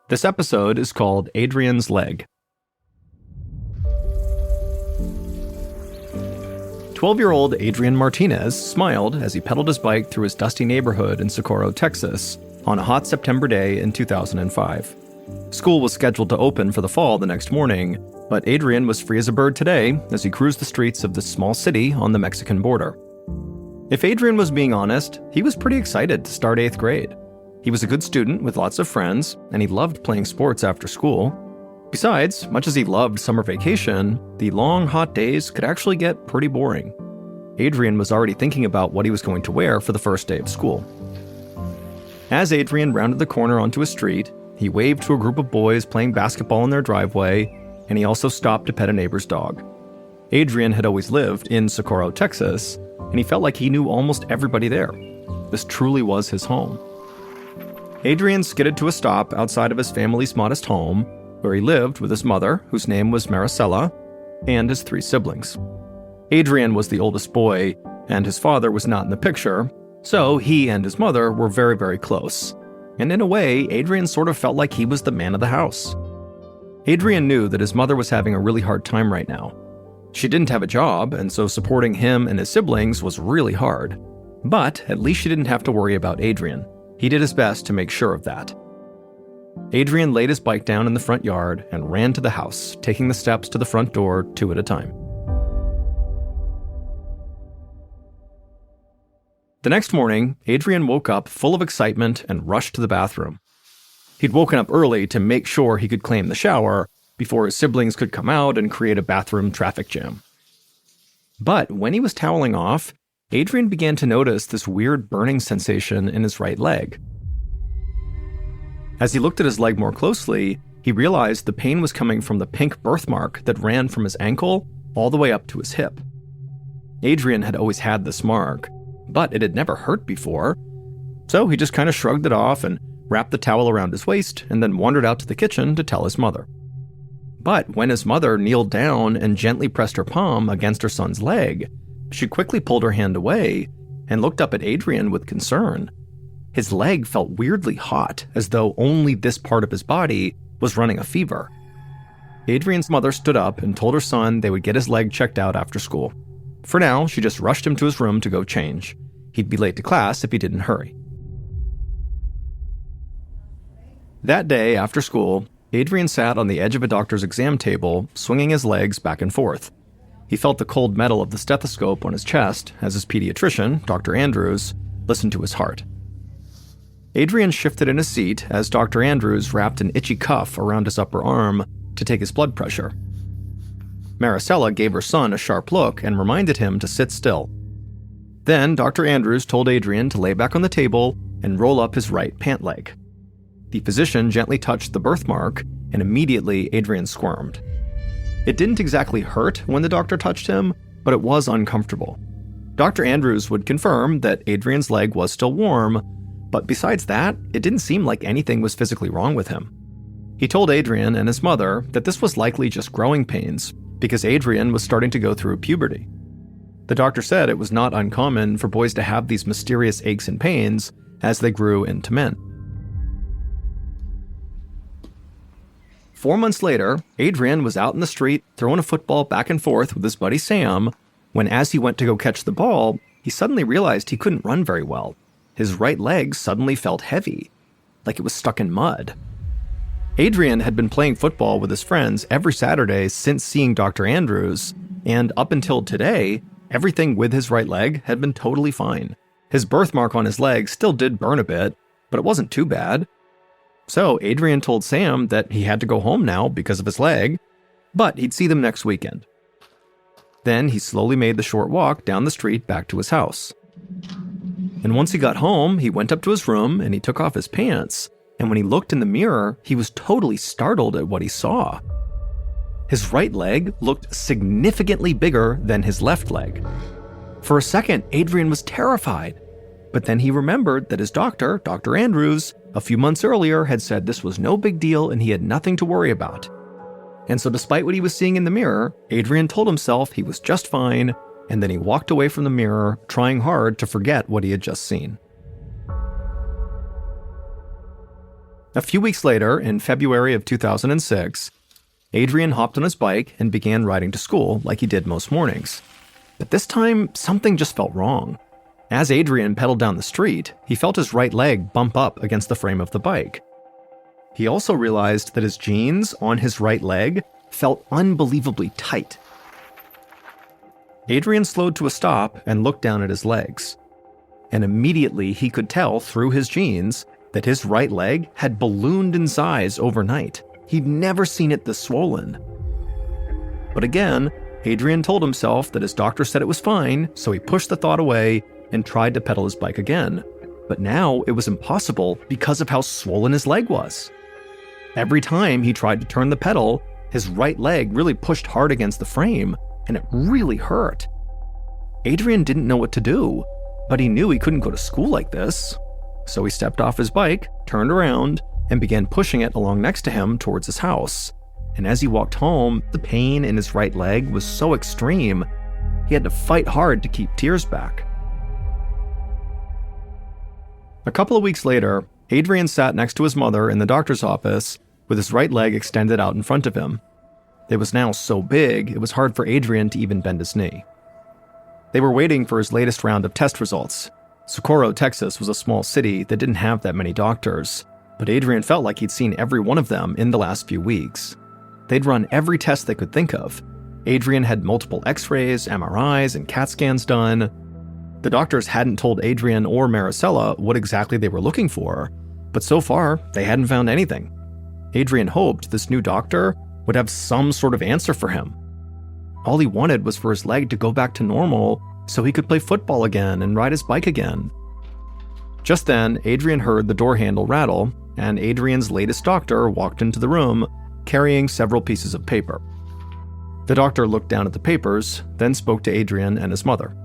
This episode is called Adrian's Leg. 12-year-old Adrian Martinez smiled as he pedaled his bike through his dusty neighborhood in Socorro, Texas, on a hot September day in 2005. School was scheduled to open for the fall the next morning, but Adrian was free as a bird today as he cruised the streets of this small city on the Mexican border. If Adrian was being honest, he was pretty excited to start 8th grade. He was a good student with lots of friends, and he loved playing sports after school. Besides, much as he loved summer vacation, the long, hot days could actually get pretty boring. Adrian was already thinking about what he was going to wear for the first day of school. As Adrian rounded the corner onto a street, he waved to a group of boys playing basketball in their driveway, and he also stopped to pet a neighbor's dog. Adrian had always lived in Socorro, Texas, and he felt like he knew almost everybody there. This truly was his home. Adrian skidded to a stop outside of his family's modest home, where he lived with his mother, whose name was Maricela, and his 3 siblings. Adrian was the oldest boy, and his father was not in the picture, so he and his mother were very, very close. And in a way, Adrian sort of felt like he was the man of the house. Adrian knew that his mother was having a really hard time right now. She didn't have a job, and so supporting him and his siblings was really hard. But at least she didn't have to worry about Adrian. He did his best to make sure of that. Adrian laid his bike down in the front yard and ran to the house, taking the steps to the front door 2 at a time. The next morning, Adrian woke up full of excitement and rushed to the bathroom. He'd woken up early to make sure he could claim the shower before his siblings could come out and create a bathroom traffic jam. But when he was toweling off, Adrian began to notice this weird burning sensation in his right leg. As he looked at his leg more closely, he realized the pain was coming from the pink birthmark that ran from his ankle all the way up to his hip. Adrian had always had this mark, but it had never hurt before, so he just kind of shrugged it off and wrapped the towel around his waist and then wandered out to the kitchen to tell his mother. But when his mother kneeled down and gently pressed her palm against her son's leg, she quickly pulled her hand away and looked up at Adrian with concern. His leg felt weirdly hot, as though only this part of his body was running a fever. Adrian's mother stood up and told her son they would get his leg checked out after school. For now, she just rushed him to his room to go change. He'd be late to class if he didn't hurry. That day, after school, Adrian sat on the edge of a doctor's exam table, swinging his legs back and forth. He felt the cold metal of the stethoscope on his chest as his pediatrician, Dr. Andrews, listened to his heart. Adrian shifted in his seat as Dr. Andrews wrapped an itchy cuff around his upper arm to take his blood pressure. Maricela gave her son a sharp look and reminded him to sit still. Then Dr. Andrews told Adrian to lay back on the table and roll up his right pant leg. The physician gently touched the birthmark, and immediately Adrian squirmed. It didn't exactly hurt when the doctor touched him, but it was uncomfortable. Dr. Andrews would confirm that Adrian's leg was still warm, but besides that, it didn't seem like anything was physically wrong with him. He told Adrian and his mother that this was likely just growing pains, because Adrian was starting to go through puberty. The doctor said it was not uncommon for boys to have these mysterious aches and pains as they grew into men. 4 months later, Adrian was out in the street throwing a football back and forth with his buddy Sam, when as he went to go catch the ball, he suddenly realized he couldn't run very well. His right leg suddenly felt heavy, like it was stuck in mud. Adrian had been playing football with his friends every Saturday since seeing Dr. Andrews, and up until today, everything with his right leg had been totally fine. His birthmark on his leg still did burn a bit, but it wasn't too bad. So Adrian told Sam that he had to go home now because of his leg, but he'd see them next weekend. Then he slowly made the short walk down the street back to his house. And once he got home, he went up to his room and he took off his pants, and when he looked in the mirror, he was totally startled at what he saw. His right leg looked significantly bigger than his left leg. For a second, Adrian was terrified, but then he remembered that his doctor, Dr. Andrews, a few months earlier had said this was no big deal and he had nothing to worry about. And so despite what he was seeing in the mirror, Adrian told himself he was just fine, and then he walked away from the mirror, trying hard to forget what he had just seen. A few weeks later, in February of 2006, Adrian hopped on his bike and began riding to school like he did most mornings. But this time, something just felt wrong. As Adrian pedaled down the street, he felt his right leg bump up against the frame of the bike. He also realized that his jeans on his right leg felt unbelievably tight. Adrian slowed to a stop and looked down at his legs. And immediately he could tell through his jeans that his right leg had ballooned in size overnight. He'd never seen it this swollen. But again, Adrian told himself that his doctor said it was fine, so he pushed the thought away and tried to pedal his bike again. But now it was impossible because of how swollen his leg was. Every time he tried to turn the pedal, his right leg really pushed hard against the frame, and it really hurt. Adrian didn't know what to do, but he knew he couldn't go to school like this. So he stepped off his bike, turned around, and began pushing it along next to him towards his house. And as he walked home, the pain in his right leg was so extreme, he had to fight hard to keep tears back. A couple of weeks later, Adrian sat next to his mother in the doctor's office with his right leg extended out in front of him. It was now so big, it was hard for Adrian to even bend his knee. They were waiting for his latest round of test results. Socorro, Texas was a small city that didn't have that many doctors, but Adrian felt like he'd seen every one of them in the last few weeks. They'd run every test they could think of. Adrian had multiple x-rays, MRIs, and CAT scans done. The doctors hadn't told Adrian or Maricela what exactly they were looking for, but so far, they hadn't found anything. Adrian hoped this new doctor would have some sort of answer for him. All he wanted was for his leg to go back to normal so he could play football again and ride his bike again. Just then, Adrian heard the door handle rattle, and Adrian's latest doctor walked into the room carrying several pieces of paper. The doctor looked down at the papers, then spoke to Adrian and his mother.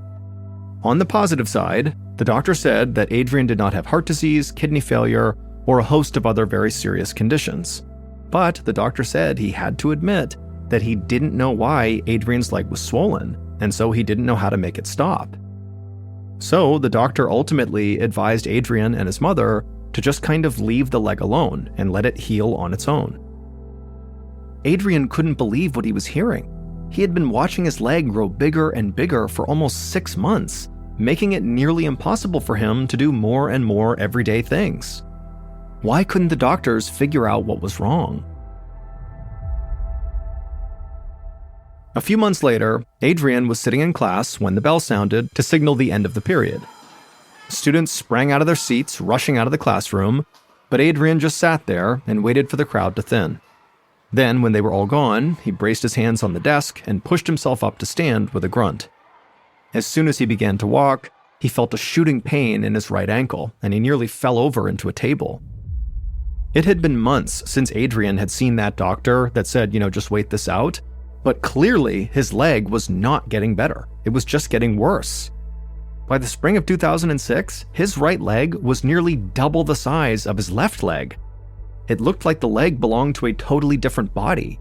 On the positive side, the doctor said that Adrian did not have heart disease, kidney failure, or a host of other very serious conditions. But the doctor said he had to admit that he didn't know why Adrian's leg was swollen, and so he didn't know how to make it stop. So the doctor ultimately advised Adrian and his mother to just kind of leave the leg alone and let it heal on its own. Adrian couldn't believe what he was hearing. He had been watching his leg grow bigger and bigger for almost 6 months, making it nearly impossible for him to do more and more everyday things. Why couldn't the doctors figure out what was wrong? A few months later, Adrian was sitting in class when the bell sounded to signal the end of the period. Students sprang out of their seats, rushing out of the classroom, but Adrian just sat there and waited for the crowd to thin. Then, when they were all gone, he braced his hands on the desk and pushed himself up to stand with a grunt. As soon as he began to walk, he felt a shooting pain in his right ankle, and he nearly fell over into a table. It had been months since Adrian had seen that doctor that said, just wait this out, but clearly his leg was not getting better. It was just getting worse. By the spring of 2006, his right leg was nearly double the size of his left leg. It looked like the leg belonged to a totally different body.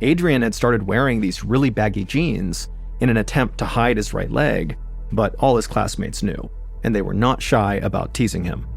Adrian had started wearing these really baggy jeans in an attempt to hide his right leg, but all his classmates knew, and they were not shy about teasing him.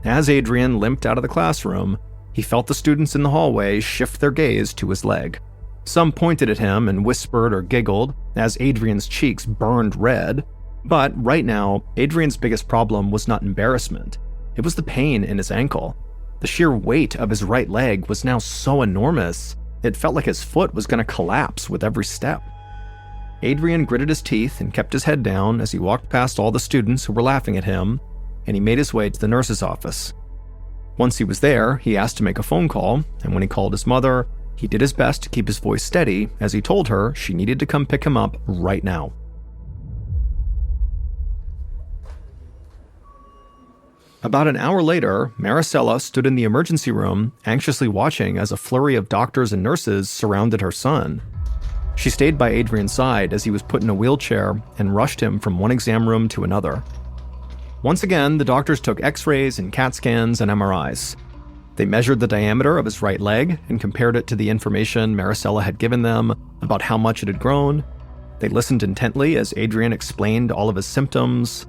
As Adrian limped out of the classroom, he felt the students in the hallway shift their gaze to his leg. Some pointed at him and whispered or giggled as Adrian's cheeks burned red, but right now, Adrian's biggest problem was not embarrassment. It was the pain in his ankle. The sheer weight of his right leg was now so enormous, it felt like his foot was going to collapse with every step. Adrian gritted his teeth and kept his head down as he walked past all the students who were laughing at him, and he made his way to the nurse's office. Once he was there, he asked to make a phone call, and when he called his mother, he did his best to keep his voice steady as he told her she needed to come pick him up right now. About an hour later, Maricela stood in the emergency room, anxiously watching as a flurry of doctors and nurses surrounded her son. She stayed by Adrian's side as he was put in a wheelchair and rushed him from one exam room to another. Once again, the doctors took x-rays and CAT scans and MRIs. They measured the diameter of his right leg and compared it to the information Maricela had given them about how much it had grown. They listened intently as Adrian explained all of his symptoms.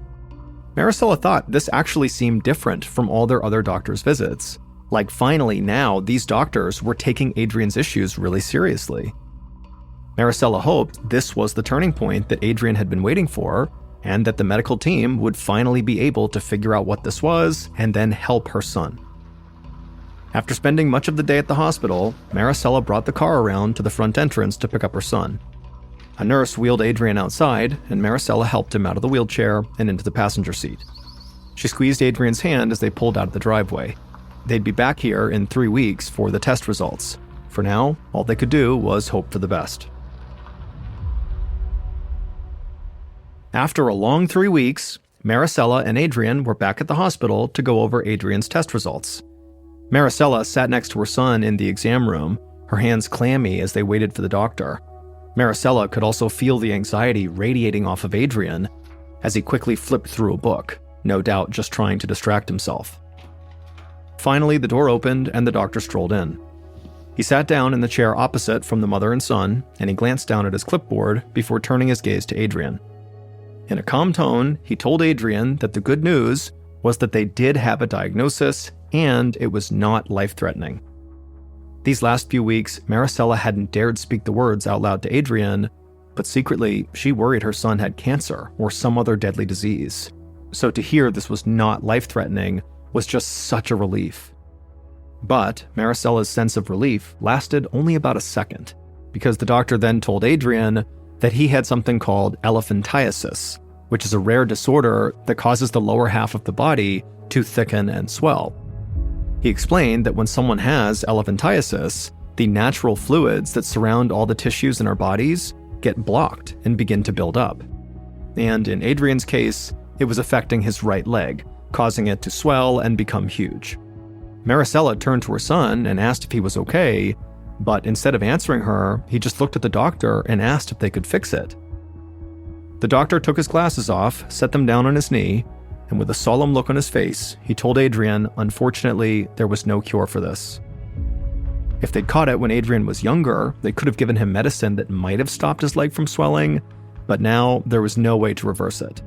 Maricela thought this actually seemed different from all their other doctors' visits. Like finally now, these doctors were taking Adrian's issues really seriously. Maricela hoped this was the turning point that Adrian had been waiting for, and that the medical team would finally be able to figure out what this was and then help her son. After spending much of the day at the hospital, Maricela brought the car around to the front entrance to pick up her son. A nurse wheeled Adrian outside, and Maricela helped him out of the wheelchair and into the passenger seat. She squeezed Adrian's hand as they pulled out of the driveway. They'd be back here in 3 weeks for the test results. For now, all they could do was hope for the best. After a long 3 weeks, Maricela and Adrian were back at the hospital to go over Adrian's test results. Maricela sat next to her son in the exam room, her hands clammy as they waited for the doctor. Maricela could also feel the anxiety radiating off of Adrian as he quickly flipped through a book, no doubt just trying to distract himself. Finally, the door opened and the doctor strolled in. He sat down in the chair opposite from the mother and son, and he glanced down at his clipboard before turning his gaze to Adrian. In a calm tone, he told Adrian that the good news was that they did have a diagnosis and it was not life-threatening. These last few weeks, Maricela hadn't dared speak the words out loud to Adrian, but secretly, she worried her son had cancer or some other deadly disease. So to hear this was not life-threatening was just such a relief. But Maricela's sense of relief lasted only about a second, because the doctor then told Adrian that he had something called elephantiasis, which is a rare disorder that causes the lower half of the body to thicken and swell. He explained that when someone has elephantiasis, the natural fluids that surround all the tissues in our bodies get blocked and begin to build up. And in Adrian's case, it was affecting his right leg, causing it to swell and become huge. Maricela turned to her son and asked if he was okay, but instead of answering her, he just looked at the doctor and asked if they could fix it. The doctor took his glasses off, set them down on his knee, and with a solemn look on his face, he told Adrian, unfortunately, there was no cure for this. If they'd caught it when Adrian was younger, they could have given him medicine that might have stopped his leg from swelling, but now there was no way to reverse it.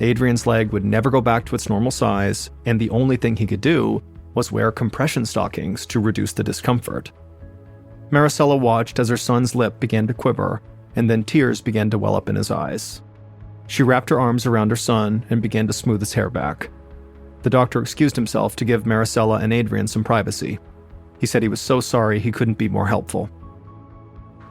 Adrian's leg would never go back to its normal size, and the only thing he could do was wear compression stockings to reduce the discomfort. Maricela watched as her son's lip began to quiver, and then tears began to well up in his eyes. She wrapped her arms around her son and began to smooth his hair back. The doctor excused himself to give Maricela and Adrian some privacy. He said he was so sorry he couldn't be more helpful.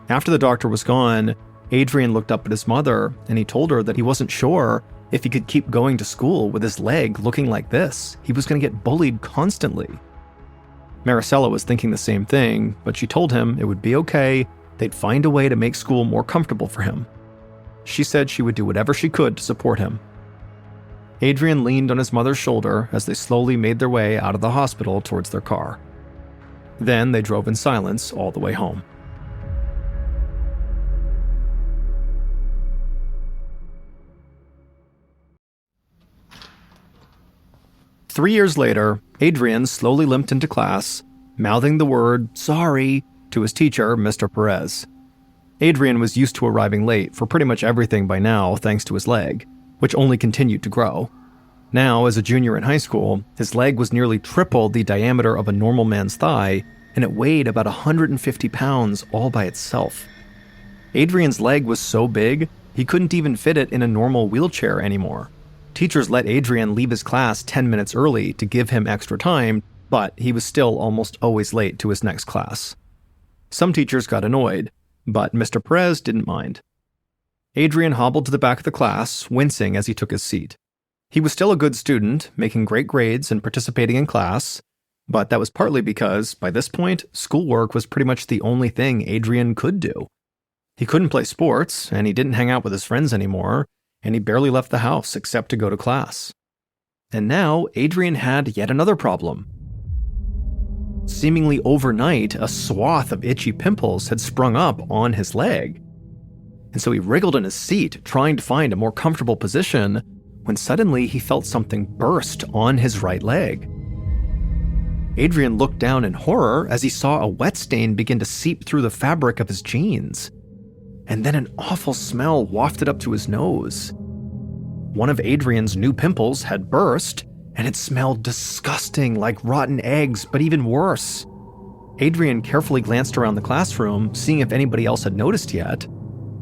After the doctor was gone, Adrian looked up at his mother and he told her that he wasn't sure if he could keep going to school with his leg looking like this. He was going to get bullied constantly. Maricela was thinking the same thing, but she told him it would be okay, they'd find a way to make school more comfortable for him. She said she would do whatever she could to support him. Adrian leaned on his mother's shoulder as they slowly made their way out of the hospital towards their car. Then they drove in silence all the way home. Three years later, Adrian slowly limped into class, mouthing the word "sorry" to his teacher, Mr. Perez. Adrian was used to arriving late for pretty much everything by now thanks to his leg, which only continued to grow. Now, as a junior in high school, his leg was nearly triple the diameter of a normal man's thigh, and it weighed about 150 pounds all by itself. Adrian's leg was so big, he couldn't even fit it in a normal wheelchair anymore. Teachers let Adrian leave his class 10 minutes early to give him extra time, but he was still almost always late to his next class. Some teachers got annoyed, but Mr. Perez didn't mind. Adrian hobbled to the back of the class, wincing as he took his seat. He was still a good student, making great grades and participating in class, but that was partly because, by this point, schoolwork was pretty much the only thing Adrian could do. He couldn't play sports, and he didn't hang out with his friends anymore, and he barely left the house except to go to class. And now, Adrian had yet another problem. Seemingly overnight, a swath of itchy pimples had sprung up on his leg. And so he wriggled in his seat, trying to find a more comfortable position, when suddenly he felt something burst on his right leg. Adrian looked down in horror as he saw a wet stain begin to seep through the fabric of his jeans. And then an awful smell wafted up to his nose. One of Adrian's new pimples had burst, and it smelled disgusting, like rotten eggs, but even worse. Adrian carefully glanced around the classroom, seeing if anybody else had noticed yet.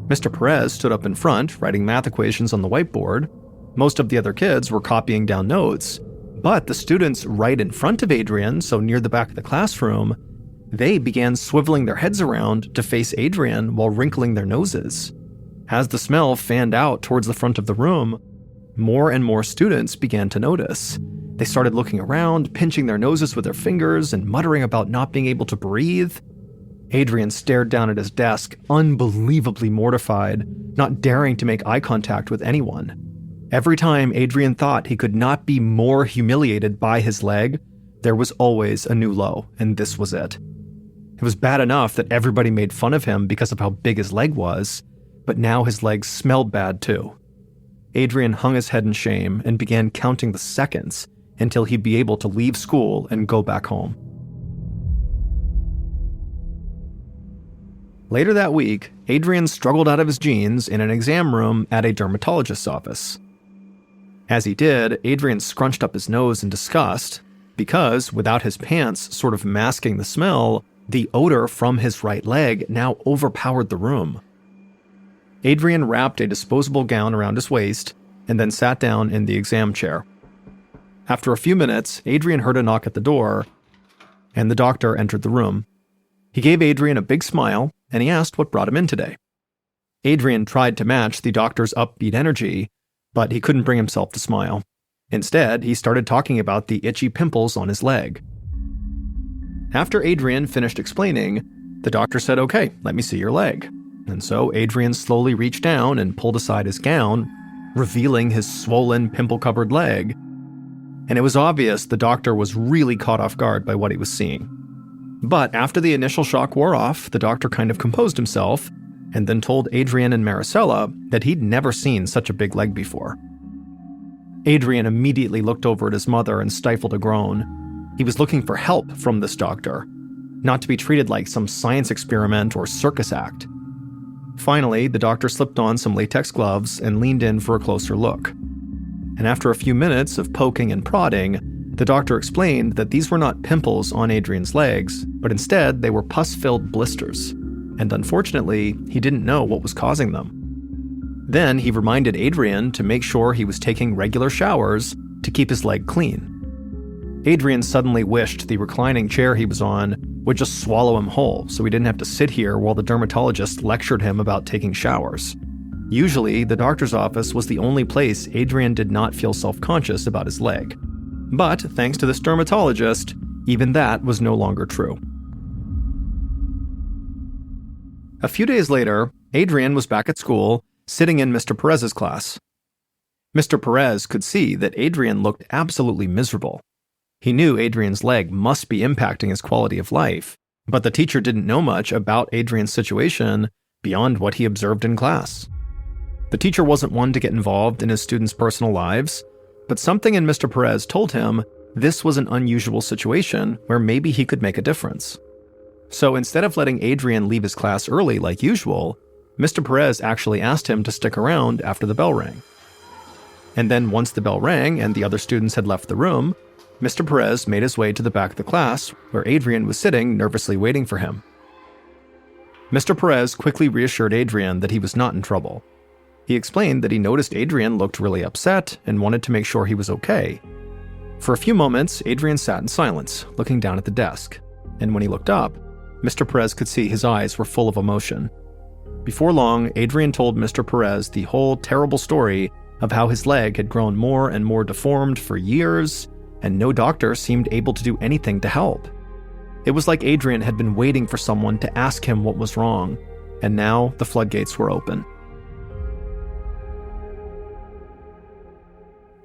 Mr. Perez stood up in front, writing math equations on the whiteboard. Most of the other kids were copying down notes, but the students right in front of Adrian, so near the back of the classroom, they began swiveling their heads around to face Adrian while wrinkling their noses. As the smell fanned out towards the front of the room, more and more students began to notice. They started looking around, pinching their noses with their fingers, and muttering about not being able to breathe. Adrian stared down at his desk, unbelievably mortified, not daring to make eye contact with anyone. Every time Adrian thought he could not be more humiliated by his leg, there was always a new low, and this was it. It was bad enough that everybody made fun of him because of how big his leg was, but now his leg smelled bad too. Adrian hung his head in shame and began counting the seconds until he'd be able to leave school and go back home. Later that week, Adrian struggled out of his jeans in an exam room at a dermatologist's office. As he did, Adrian scrunched up his nose in disgust because, without his pants sort of masking the smell, the odor from his right leg now overpowered the room. Adrian wrapped a disposable gown around his waist and then sat down in the exam chair. After a few minutes, Adrian heard a knock at the door, and the doctor entered the room. He gave Adrian a big smile, and he asked what brought him in today. Adrian tried to match the doctor's upbeat energy, but he couldn't bring himself to smile. Instead, he started talking about the itchy pimples on his leg. After Adrian finished explaining, the doctor said, "Okay, let me see your leg." And so Adrian slowly reached down and pulled aside his gown, revealing his swollen, pimple-covered leg. And it was obvious the doctor was really caught off guard by what he was seeing. But after the initial shock wore off, the doctor kind of composed himself and then told Adrian and Maricela that he'd never seen such a big leg before. Adrian immediately looked over at his mother and stifled a groan. He was looking for help from this doctor, not to be treated like some science experiment or circus act. Finally, the doctor slipped on some latex gloves and leaned in for a closer look. And after a few minutes of poking and prodding, the doctor explained that these were not pimples on Adrian's legs, but instead they were pus-filled blisters. And unfortunately, he didn't know what was causing them. Then he reminded Adrian to make sure he was taking regular showers to keep his leg clean. Adrian suddenly wished the reclining chair he was on would just swallow him whole, so he didn't have to sit here while the dermatologist lectured him about taking showers. Usually, the doctor's office was the only place Adrian did not feel self-conscious about his leg. But thanks to this dermatologist, even that was no longer true. A few days later, Adrian was back at school, sitting in Mr. Perez's class. Mr. Perez could see that Adrian looked absolutely miserable. He knew Adrian's leg must be impacting his quality of life, but the teacher didn't know much about Adrian's situation beyond what he observed in class. The teacher wasn't one to get involved in his students' personal lives, but something in Mr. Perez told him this was an unusual situation where maybe he could make a difference. So instead of letting Adrian leave his class early like usual, Mr. Perez actually asked him to stick around after the bell rang. And then once the bell rang and the other students had left the room, Mr. Perez made his way to the back of the class where Adrian was sitting nervously waiting for him. Mr. Perez quickly reassured Adrian that he was not in trouble. He explained that he noticed Adrian looked really upset and wanted to make sure he was okay. For a few moments, Adrian sat in silence, looking down at the desk. And when he looked up, Mr. Perez could see his eyes were full of emotion. Before long, Adrian told Mr. Perez the whole terrible story of how his leg had grown more and more deformed for years, and no doctor seemed able to do anything to help. It was like Adrian had been waiting for someone to ask him what was wrong, and now the floodgates were open.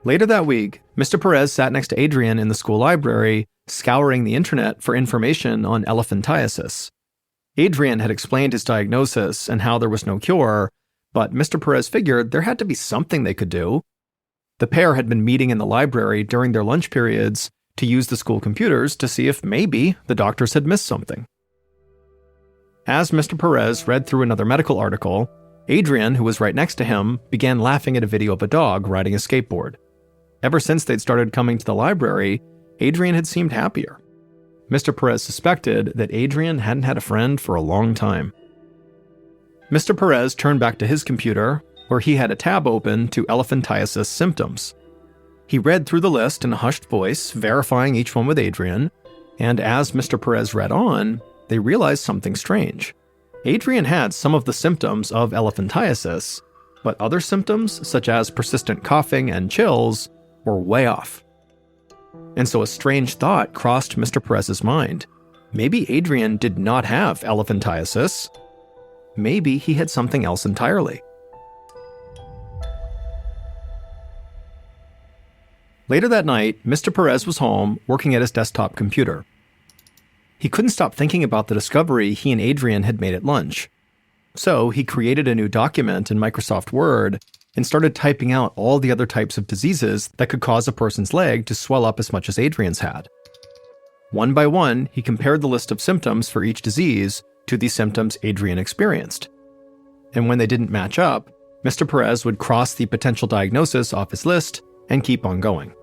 Later that week, Mr. Perez sat next to Adrian in the school library, scouring the internet for information on elephantiasis. Adrian had explained his diagnosis and how there was no cure, but Mr. Perez figured there had to be something they could do. The pair had been meeting in the library during their lunch periods to use the school computers to see if maybe the doctors had missed something. As Mr. Perez read through another medical article, Adrian, who was right next to him, began laughing at a video of a dog riding a skateboard. Ever since they'd started coming to the library, Adrian had seemed happier. Mr. Perez suspected that Adrian hadn't had a friend for a long time. Mr. Perez turned back to his computer, where he had a tab open to elephantiasis symptoms. He read through the list in a hushed voice, verifying each one with Adrian, and as Mr. Perez read on, they realized something strange. Adrian had some of the symptoms of elephantiasis, but other symptoms, such as persistent coughing and chills, were way off. And so a strange thought crossed Mr. Perez's mind. Maybe Adrian did not have elephantiasis. Maybe he had something else entirely. Later that night, Mr. Perez was home working at his desktop computer. He couldn't stop thinking about the discovery he and Adrian had made at lunch. So he created a new document in Microsoft Word and started typing out all the other types of diseases that could cause a person's leg to swell up as much as Adrian's had. One by one, he compared the list of symptoms for each disease to the symptoms Adrian experienced. And when they didn't match up, Mr. Perez would cross the potential diagnosis off his list and keep on going.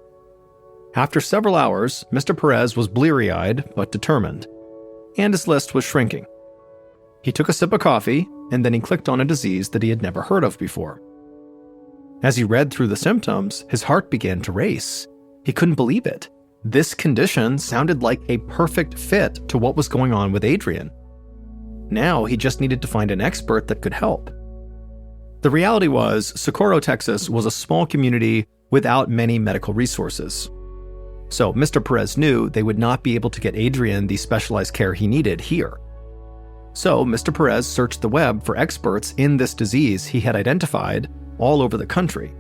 After several hours, Mr. Perez was bleary-eyed but determined, and his list was shrinking. He took a sip of coffee, and then he clicked on a disease that he had never heard of before. As he read through the symptoms, his heart began to race. He couldn't believe it. This condition sounded like a perfect fit to what was going on with Adrian. Now he just needed to find an expert that could help. The reality was, Socorro, Texas was a small community without many medical resources. So Mr. Perez knew they would not be able to get Adrian the specialized care he needed here. So Mr. Perez searched the web for experts in this disease he had identified all over the country.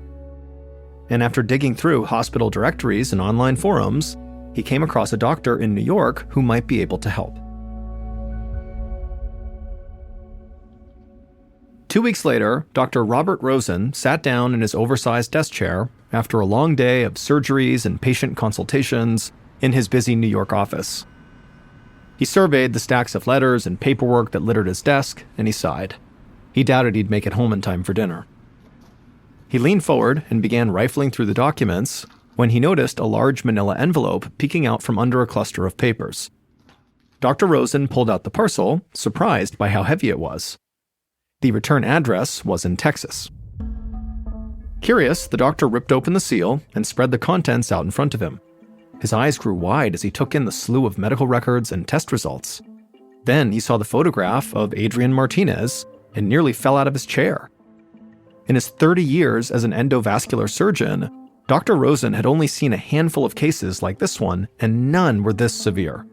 And after digging through hospital directories and online forums, he came across a doctor in New York who might be able to help. 2 weeks later, Dr. Robert Rosen sat down in his oversized desk chair after a long day of surgeries and patient consultations in his busy New York office. He surveyed the stacks of letters and paperwork that littered his desk, and he sighed. He doubted he'd make it home in time for dinner. He leaned forward and began rifling through the documents when he noticed a large manila envelope peeking out from under a cluster of papers. Dr. Rosen pulled out the parcel, surprised by how heavy it was. The return address was in Texas. Curious, the doctor ripped open the seal and spread the contents out in front of him. His eyes grew wide as he took in the slew of medical records and test results. Then he saw the photograph of Adrian Martinez and nearly fell out of his chair. In his 30 years as an endovascular surgeon, Dr. Rosen had only seen a handful of cases like this one, and none were this severe.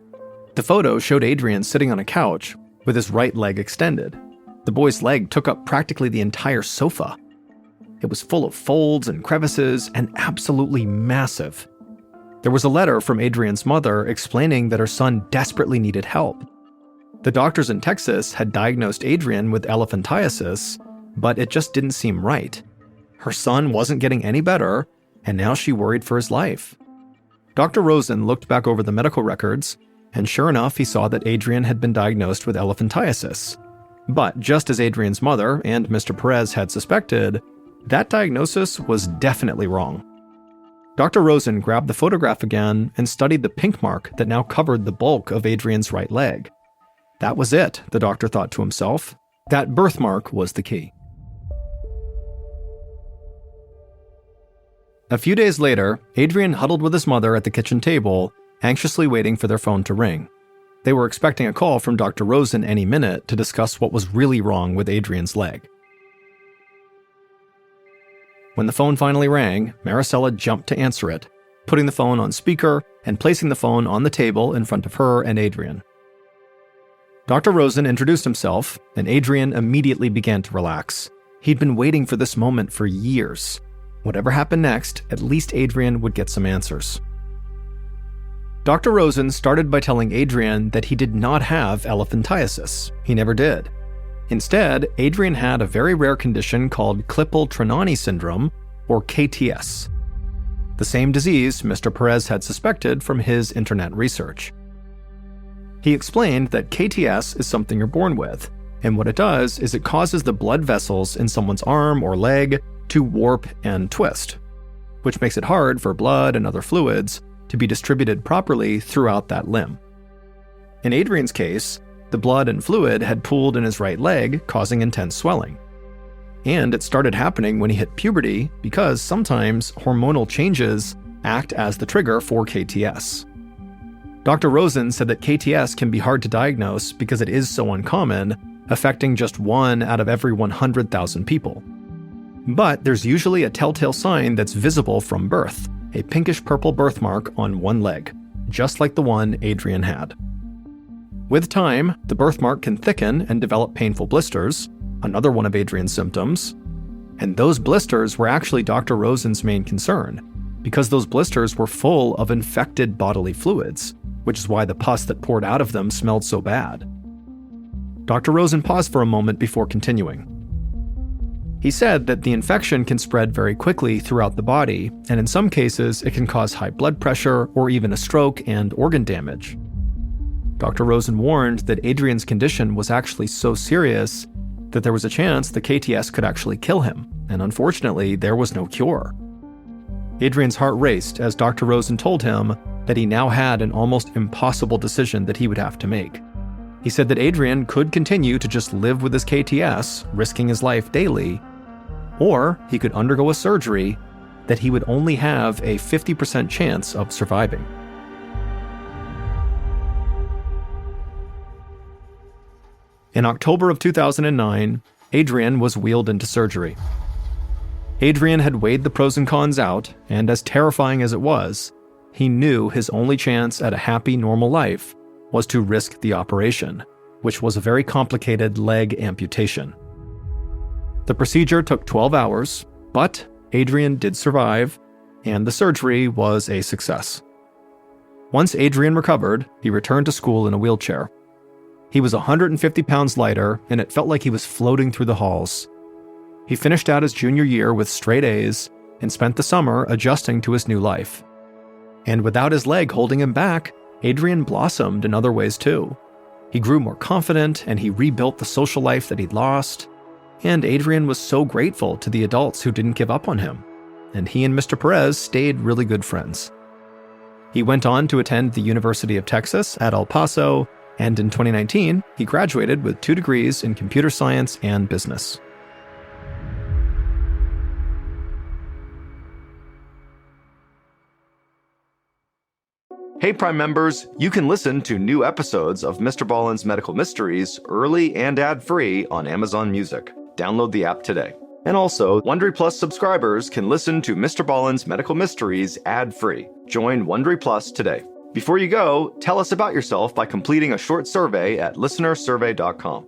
The photo showed Adrian sitting on a couch with his right leg extended. The boy's leg took up practically the entire sofa. It was full of folds and crevices and absolutely massive. There was a letter from Adrian's mother explaining that her son desperately needed help. The doctors in Texas had diagnosed Adrian with elephantiasis, but it just didn't seem right. Her son wasn't getting any better, and now she worried for his life. Dr. Rosen looked back over the medical records, and sure enough, he saw that Adrian had been diagnosed with elephantiasis. But just as Adrian's mother and Mr. Perez had suspected, that diagnosis was definitely wrong. Dr. Rosen grabbed the photograph again and studied the pink mark that now covered the bulk of Adrian's right leg. That was it, the doctor thought to himself. That birthmark was the key. A few days later, Adrian huddled with his mother at the kitchen table, anxiously waiting for their phone to ring. They were expecting a call from Dr. Rosen any minute to discuss what was really wrong with Adrian's leg. When the phone finally rang, Maricela jumped to answer it, putting the phone on speaker and placing the phone on the table in front of her and Adrian. Dr. Rosen introduced himself, and Adrian immediately began to relax. He'd been waiting for this moment for years. Whatever happened next, at least Adrian would get some answers. Dr. Rosen started by telling Adrian that he did not have elephantiasis. He never did. Instead, Adrian had a very rare condition called Klippel-Trenaunay syndrome, or KTS. The same disease Mr. Perez had suspected from his internet research. He explained that KTS is something you're born with, And what it does is it causes the blood vessels in someone's arm or leg to warp and twist, which makes it hard for blood and other fluids to be distributed properly throughout that limb. In Adrian's case, the blood and fluid had pooled in his right leg, causing intense swelling. And it started happening when he hit puberty because sometimes hormonal changes act as the trigger for KTS. Dr. Rosen said that KTS can be hard to diagnose because it is so uncommon, affecting just 1 out of every 100,000 people. But there's usually a telltale sign that's visible from birth, a pinkish-purple birthmark on one leg, just like the one Adrian had. With time, the birthmark can thicken and develop painful blisters, another one of Adrian's symptoms, and those blisters were actually Dr. Rosen's main concern, because those blisters were full of infected bodily fluids, which is why the pus that poured out of them smelled so bad. Dr. Rosen paused for a moment before continuing. He said that the infection can spread very quickly throughout the body, and in some cases, it can cause high blood pressure or even a stroke and organ damage. Dr. Rosen warned that Adrian's condition was actually so serious that there was a chance the KTS could actually kill him, and unfortunately, there was no cure. Adrian's heart raced as Dr. Rosen told him that he now had an almost impossible decision that he would have to make. He said that Adrian could continue to just live with his KTS, risking his life daily, or he could undergo a surgery that he would only have a 50% chance of surviving. In October of 2009, Adrian was wheeled into surgery. Adrian had weighed the pros and cons out, and as terrifying as it was, he knew his only chance at a happy, normal life was to risk the operation, which was a very complicated leg amputation. The procedure took 12 hours, but Adrian did survive, and the surgery was a success. Once Adrian recovered, he returned to school in a wheelchair. He was 150 pounds lighter, and it felt like he was floating through the halls. He finished out his junior year with straight A's and spent the summer adjusting to his new life. And without his leg holding him back, Adrian blossomed in other ways too. He grew more confident, and he rebuilt the social life that he'd lost. And Adrian was so grateful to the adults who didn't give up on him. And he and Mr. Perez stayed really good friends. He went on to attend the University of Texas at El Paso, and in 2019, he graduated with 2 degrees in computer science and business. Hey Prime members, you can listen to new episodes of MrBallen's Medical Mysteries early and ad-free on Amazon Music. Download the app today. And also, Wondery Plus subscribers can listen to MrBallen's Medical Mysteries ad-free. Join Wondery Plus today. Before you go, tell us about yourself by completing a short survey at listenersurvey.com.